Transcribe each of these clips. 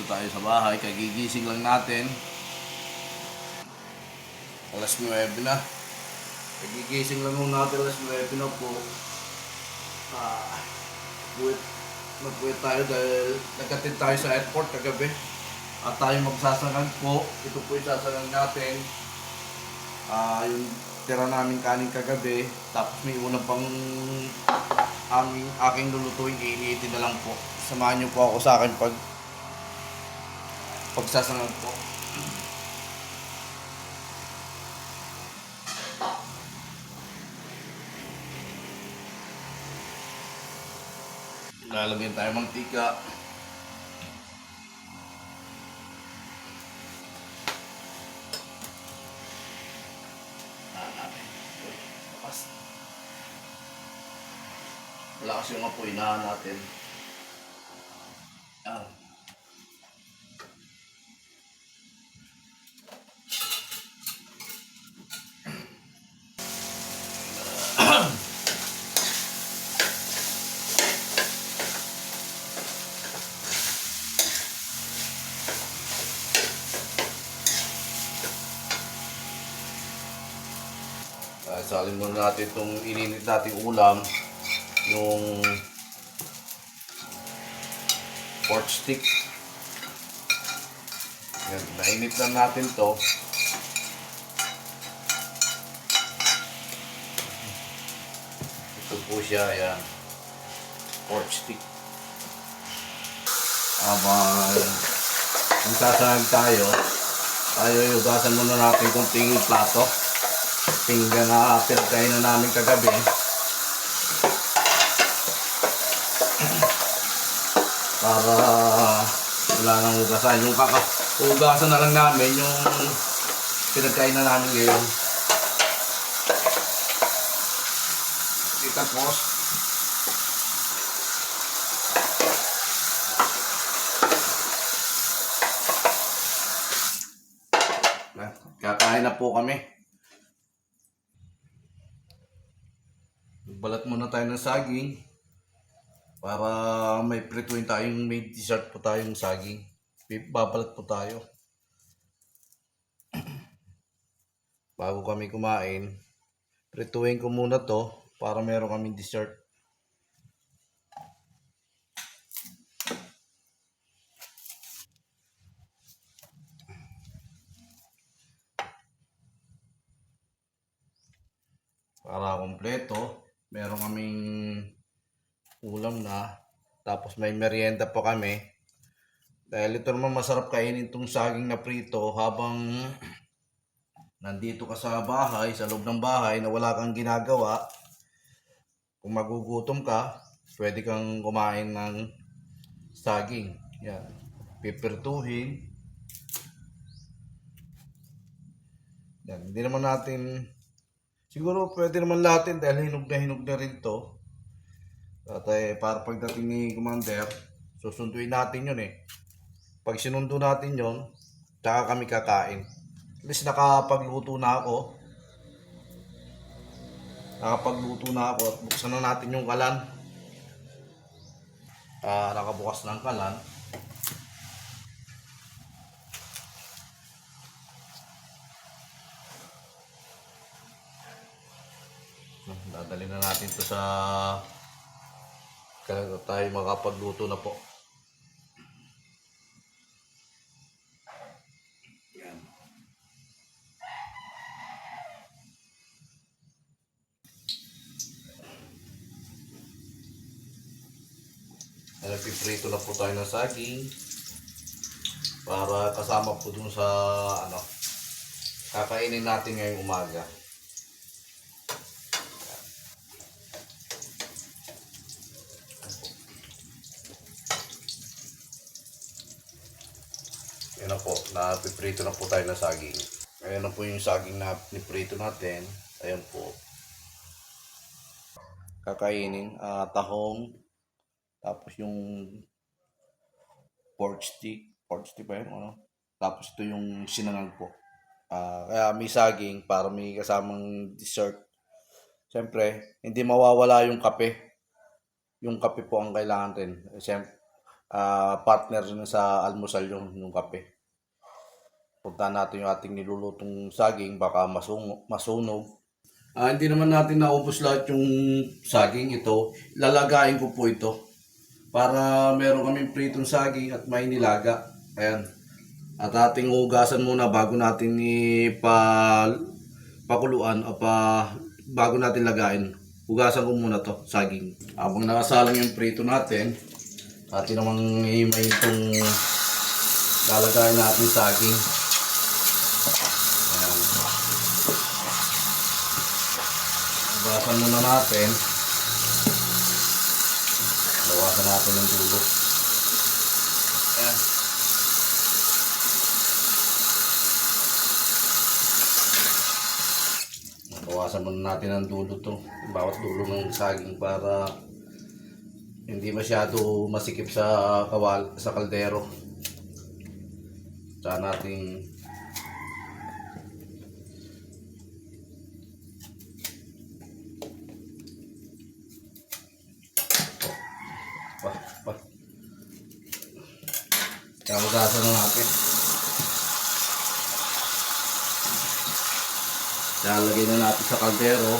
tayo sa bahay. Kagigising lang natin. Alas 9 na. Kagigising lang natin, alas 9 na po. Magpuwit tayo dahil nagkatid tayo sa airport kagabi. At tayo magsasangag po. Ito po yung sasangag natin. Yung tira namin kanin kagabi. Tapos may ulam pang aking lulutuin. Iinitin na lang po. Samahan niyo po ako sa akin pagsasangag po. Lalagyan tayo mantika. Wala kasi yung apoy na natin. Salin muna natin itong ininit nating ulam, yung pork stick. Yan, nainit lang natin to. Ito po siya, yan, pork stick. Kung sasahag tayo yugasan muna natin kung tingin plato. Pinggan na pinagkain na namin kagabi. Para wala nang hugasan. Yung hugasan na lang namin yung pinagkain na namin ngayon. Tapos kakain na po kami. Balat muna tayo ng saging para may prituin tayong, may dessert po tayong saging. Babalat po tayo bago kami kumain. Prituin ko muna to para meron kaming dessert. Para kompleto, meron kaming ulam na, tapos may merienda pa kami. Dahil ito naman masarap kainin itong saging na prito habang nandito ka sa bahay, sa loob ng bahay na wala kang ginagawa. Kung magugutom ka, pwede kang kumain ng saging. Yan, pipirtuhin. Yan, hindi naman natin, siguro pwede naman natin dahil hinog na rin to. At para pagdating ni Commander, susunduin natin yun eh. Pag sinundo natin yun, tsaka kami kakain. At least nakapagluto na ako. At buksan na natin yung kalan. Nakabukas na ang kalan. Dadalhin na natin to sa kaya tayo makapagluto na po. Yan. Nagpiprito na po tayo ng saging para kasama po dun sa kakainin natin ngayong umaga. Yan na po, napiprito na po tayo ng saging. Ayan na po yung saging na niprito natin. Ayan po. Kakainin, tahong, tapos yung pork stick pa yun, Tapos ito yung sinangag po. Kaya may saging para may kasamang dessert. Siyempre, hindi mawawala yung kape. Yung kape po ang kailangan rin. Siyempre, partner rin sa almusal yung kape. Puntahan natin yung ating nilulutong saging, baka masunog. Hindi naman natin naubos lahat yung saging ito. Lalagain ko po ito para meron kaming pritong saging at may nilaga. Ayan. At ating hugasan muna bago natin pakuluan o bago natin lagain. Hugasan ko muna to saging. Habang nakasalang yung prito natin, atin namang himay itong lalagayin natin saging. Ayan. Hugasan muna natin. Bawasan natin ng dulo. Ayan. Bawasan muna natin ang dulo to. Bawat dulo ng saging para hindi masyado masikip sa kaldero. Tsaka natin kaya magasan na natin. Lalagay na natin sa kaldero.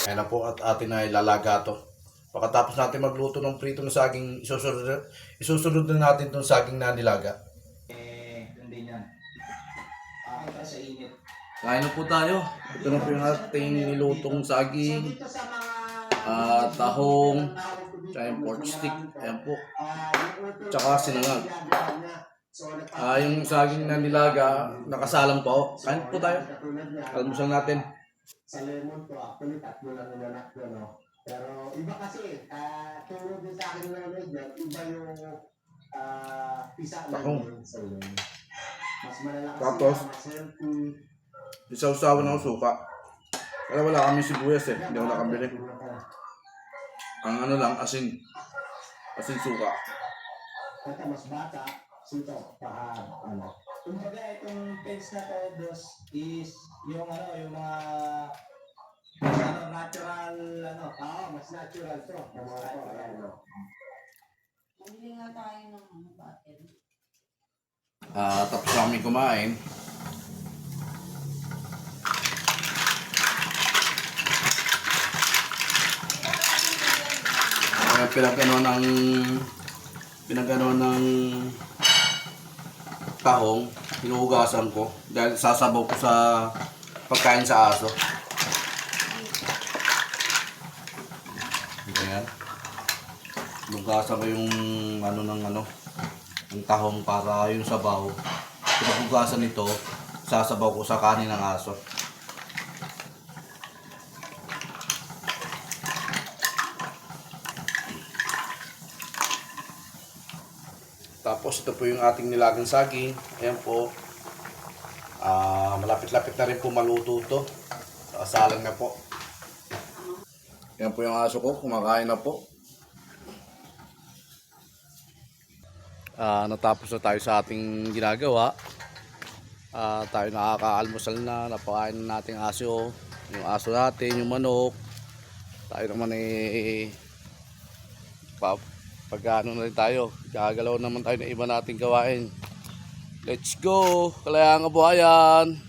Ayan na po at atin na ilalaga to. Pagkatapos natin magluto ng prito ng saging, isusunod na natin itong saging na nilaga. Hindi niyan. Para sa init. Kain na po tayo. Ito na po yung ating nilutong saging, tahong, tsaka yung pork stick. Ayan po. Tsaka sinangag. Yung saging na nilaga, nakasalang pa o. Kain po tayo. Almusal natin. Sa lemon to, actually tatlo lang yung anak ko, no? Pero iba kasi, tulad din sa akin na medyo, iba yung pisa na yun sa lemon. Mas malalakas Tapos, mas healthy. isaw-sawan ng suka. Kaya wala kami sibuyas eh. Hindi ako nakabili. Ang ano lang, asin. Asin suka. Ito mas bata, sito, ano. Kumbaga itong pens na to, dos, is yung yung mga natural, mas natural to. Bumili nga tayo ng battery. Tapos kami kumain. Pinagano ng tahong, hinuhugasan ko dahil sasabaw ko sa pagkain sa aso. Ayan. Hugasan ko yung yung tahong para yung sabaw. Pinaghugasan nito, sasabaw ko sa kanin ng aso. Tapos ito po yung ating nilagang saging. Ayan po. Malapit-lapit na rin po maluto ito. Nakasalang na po. Ayan po yung aso ko. Kumakain na po. Natapos na tayo sa ating ginagawa. Tayo nakaka-almusal na. Napakain na natin aso. Yung aso natin, yung manok. Tayo naman pag-ano na rin tayo, gagalaw naman tayo ng iba nating gawain. Let's go! Kalayang kabuhayan!